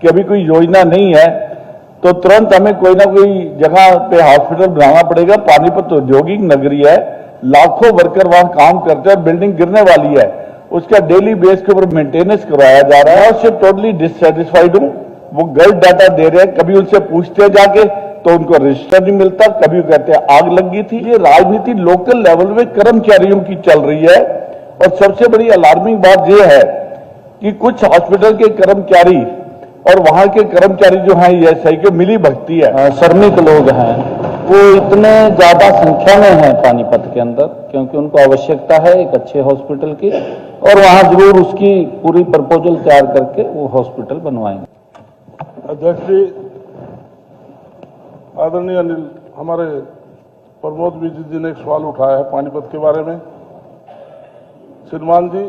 कि अभी कोई योजना नहीं है तो तुरंत हमें कोई ना कोई जगह पे हॉस्पिटल बनाना पड़ेगा। पानीपत औद्योगिक नगरी है, लाखों वर्कर वहां काम करते हैं, बिल्डिंग गिरने वाली है, उसका डेली बेस के ऊपर मेंटेनेंस करवाया जा रहा है। उससे टोटली डिससेटिस्फाइड हूं। वो गलत डाटा दे रहे हैं, कभी उनसे पूछते जाके तो उनको रजिस्टर नहीं मिलता, कभी कहते हैं आग लगी थी। ये राजनीति लोकल लेवल में कर्मचारियों की चल रही है। और सबसे बड़ी अलार्मिंग बात यह है कि कुछ हॉस्पिटल के कर्मचारी और वहां के कर्मचारी जो हैं ईएसआई के मिली भगती है, श्रमिक लोग हैं, वो इतने ज्यादा संख्या में हैं पानीपत के अंदर, क्योंकि उनको आवश्यकता है एक अच्छे हॉस्पिटल की, और वहां जरूर उसकी पूरी प्रपोजल तैयार करके वो हॉस्पिटल बनवाएंगे। अध्यक्ष जी, आदरणीय अनिल, हमारे प्रमोद विजय जी ने एक सवाल उठाया है पानीपत के बारे में। श्रीमान जी,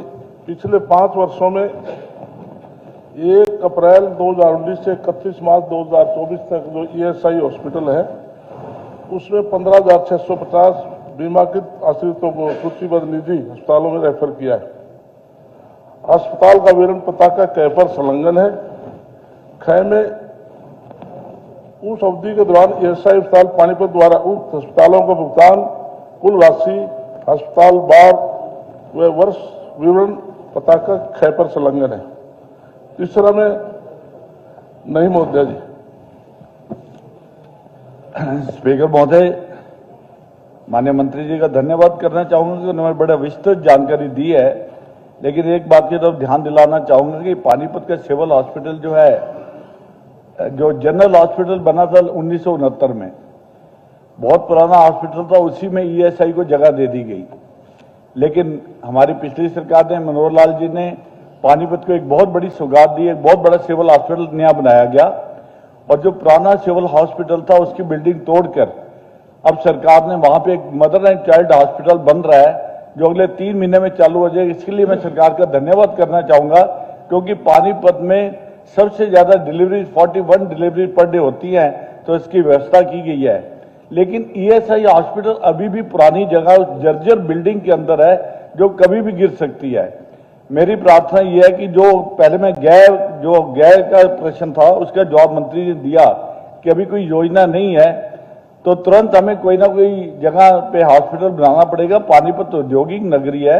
पिछले 5 वर्षों में 1 अप्रैल 2019 से 31 मार्च 2024 तक जो ईएसआई हॉस्पिटल है उसमें 15,650 बीमाकृत आश्रितों को सूचीबद्ध निजी अस्पतालों में रेफर किया है। अस्पताल का विवरण पता का कै पर संलग्न है। ख में उस अवधि के दौरान ईएसआई अस्पताल पानीपत द्वारा उक्त अस्पतालों को भुगतान कुल राशि, अस्पताल बार व वर्ष विवरण पता का ख पर संलग्न है। तीसरा में नहीं महोदय जी। स्पीकर महोदय, माननीय मंत्री जी का धन्यवाद करना चाहूंगा कि उन्होंने बड़ा विस्तृत जानकारी दी है। लेकिन एक बात की तरफ ध्यान दिलाना चाहूंगा कि पानीपत का सिविल हॉस्पिटल जो है, जो जनरल हॉस्पिटल बना था 1969 में, बहुत पुराना हॉस्पिटल था, उसी में ईएसआई को जगह दे दी गई। लेकिन हमारी पिछली सरकार ने, मनोहर लाल जी ने पानीपत को एक बहुत बड़ी सौगात दी, एक बहुत बड़ा सिविल हॉस्पिटल नया बनाया गया। और जो पुराना सिविल हॉस्पिटल था उसकी बिल्डिंग तोड़कर अब सरकार ने वहां पे एक मदर एंड चाइल्ड हॉस्पिटल बन रहा है, जो अगले 3 महीने में चालू हो जाएगा। इसके लिए मैं सरकार का धन्यवाद करना चाहूंगा, क्योंकि पानीपत में सबसे ज्यादा डिलीवरी 41 डिलीवरी पर डे होती है, तो इसकी व्यवस्था की गई है। लेकिन ईएसआई हॉस्पिटल अभी भी पुरानी जगह जर्जर बिल्डिंग के अंदर है, जो कभी भी गिर सकती है। मेरी प्रार्थना यह है कि जो पहले में गैर का प्रश्न था उसका जवाब मंत्री ने दिया कि अभी कोई योजना नहीं है तो तुरंत हमें कोई ना कोई जगह पे हॉस्पिटल बनाना पड़ेगा। पानीपत औद्योगिक नगरी है,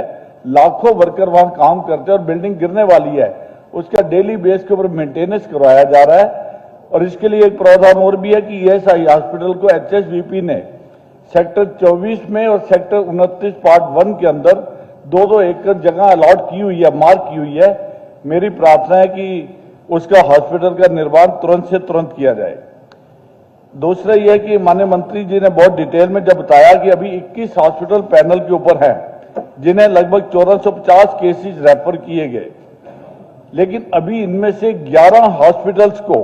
लाखों वर्कर वहां काम करते हैं और बिल्डिंग गिरने वाली है, उसका डेली बेस के ऊपर मेंटेनेंस करवाया जा रहा है। और इसके लिए एक प्रावधान और भी है कि ईएसआई हॉस्पिटल को एचएसवीपी ने सेक्टर 24 में और सेक्टर 29 पार्ट 1 के अंदर 2-2 एकड़ जगह अलॉट की हुई है, मार्क की हुई है। मेरी प्रार्थना है कि उसका हॉस्पिटल का निर्माण तुरंत से तुरंत किया जाए। दूसरा यह कि माननीय मंत्री जी ने बहुत डिटेल में जब बताया कि अभी 21 हॉस्पिटल पैनल के ऊपर हैं, जिन्हें लगभग 1450 केसेस रेफर किए गए, लेकिन अभी इनमें से 11 हॉस्पिटल्स को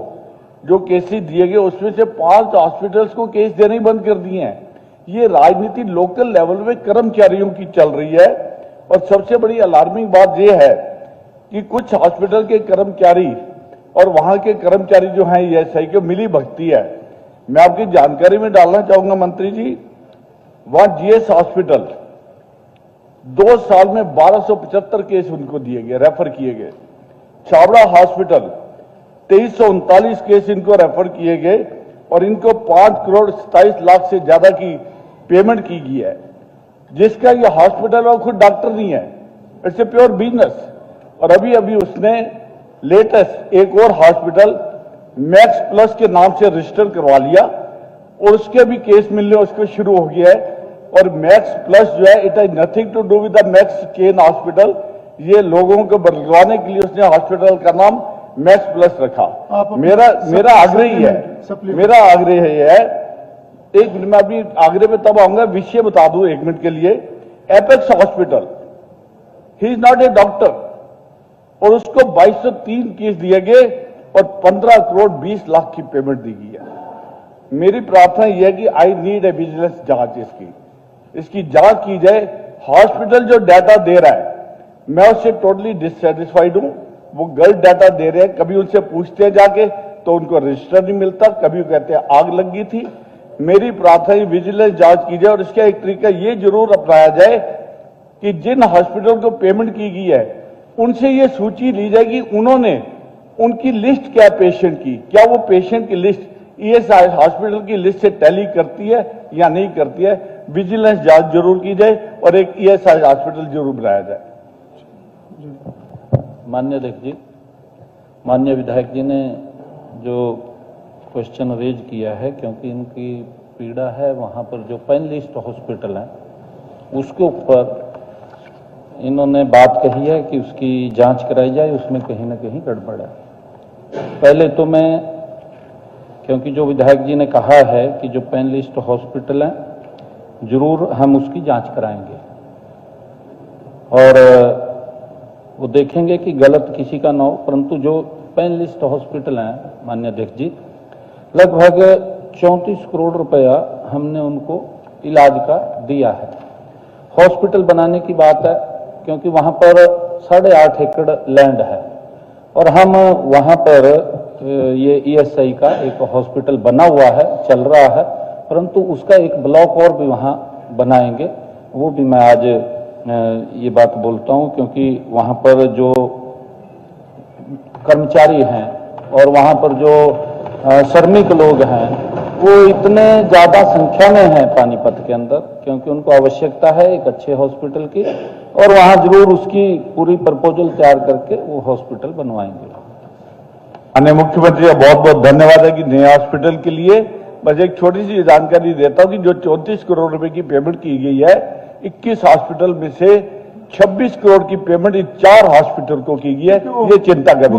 जो केसेस दिए गए उसमें से 5 हॉस्पिटल्स को केस देने ही बंद कर दिए हैं। ये राजनीति लोकल लेवल में कर्मचारियों की चल रही है। और सबसे बड़ी अलार्मिंग बात यह है कि कुछ हॉस्पिटल के कर्मचारी और वहां के कर्मचारी जो हैं ईएसआई के मिली भगती है। मैं आपकी जानकारी में डालना चाहूंगा मंत्री जी, वहां जीएस हॉस्पिटल 2 साल में 1275 केस उनको दिए गए, रेफर किए गए। छाबड़ा हॉस्पिटल 2339 केस इनको रेफर किए गए और इनको 5 करोड़ 27 लाख से ज्यादा की पेमेंट की गई है, जिसका ये हॉस्पिटल वो खुद डॉक्टर नहीं है, इट्स ए प्योर बिजनेस। और अभी उसने लेटेस्ट एक और हॉस्पिटल मैक्स प्लस के नाम से रजिस्टर करवा लिया और उसके भी केस मिलने उसको शुरू हो गया है। और मैक्स प्लस जो है, it has nothing to do with the Max chain hospital. ये लोगों को बदलवाने के लिए उसने हॉस्पिटल का नाम मैक्स प्लस रखा। मेरा आग्रह है, एक मिनट में अभी आग्रह पे तब आऊंगा, विषय बता दूं 1 मिनट के लिए। Apex hospital, he is not a doctor, और उसको 2203 केस दिए गए और 15 करोड़ 20 लाख की पेमेंट दी गई है। मेरी प्रार्थना यह है कि आई नीड ए विजिलेंस जांच, इसकी जांच की जाए। हॉस्पिटल जो डाटा दे रहा है मैं उससे टोटली डिससेटिस्फाइड हूं। वो गलत डाटा दे रहे हैं, कभी उनसे पूछते हैं जाके तो उनको रजिस्टर नहीं मिलता, कभी कहते हैं आग लगी थी। मेरी प्रार्थना है विजिलेंस जांच की जाए और इसका एक तरीका ये जरूर अपनाया जाए कि जिन हॉस्पिटल को पेमेंट की गई है उनसे ये सूची ली जाए कि उन्होंने उनकी लिस्ट क्या है पेशेंट की, क्या वो पेशेंट की लिस्ट ईएसआई हॉस्पिटल की लिस्ट से टैली करती है या नहीं करती है। विजिलेंस जांच जरूर की जाए और एक ईएसआई हॉस्पिटल जरूर बनाया जाए। माननीय अध्यक्ष जी, माननीय विधायक जी ने जो क्वेश्चन रेज किया है, क्योंकि इनकी पीड़ा है वहाँ पर जो पैनलिस्ट हॉस्पिटल है उसके ऊपर इन्होंने बात कही है कि उसकी जांच कराई जाए, उसमें कहीं ना कहीं गड़बड़ है। पहले तो मैं, क्योंकि जो विधायक जी ने कहा है कि जो पैनलिस्ट हॉस्पिटल है जरूर हम उसकी जांच कराएंगे और वो देखेंगे कि गलत किसी का ना हो, परंतु जो पैनलिस्ट हॉस्पिटल है माननीय अध्यक्ष जी, लगभग 34 करोड़ रुपया हमने उनको इलाज का दिया है। हॉस्पिटल बनाने की बात है, क्योंकि वहां पर 8.5 एकड़ लैंड है और हम वहां पर ये ईएसआई का एक हॉस्पिटल बना हुआ है, चल रहा है, परंतु उसका एक ब्लॉक और भी वहां बनाएंगे। वो भी मैं आज ये बात बोलता हूं, क्योंकि वहां पर जो कर्मचारी हैं और वहां पर जो श्रमिक लोग हैं वो इतने ज्यादा संख्या में हैं पानीपत के अंदर, क्योंकि उनको आवश्यकता है एक अच्छे हॉस्पिटल की और वहां जरूर उसकी पूरी प्रपोजल तैयार करके वो हॉस्पिटल बनवाएंगे। माननीय मुख्यमंत्री का बहुत बहुत धन्यवाद है कि नए हॉस्पिटल के लिए। बस एक छोटी सी जानकारी देता हूं कि जो 34 करोड़ रुपए की पेमेंट की गई है, 21 हॉस्पिटल में से 26 करोड़ की पेमेंट इन 4 हॉस्पिटल को की गई है। ये चिंता करनी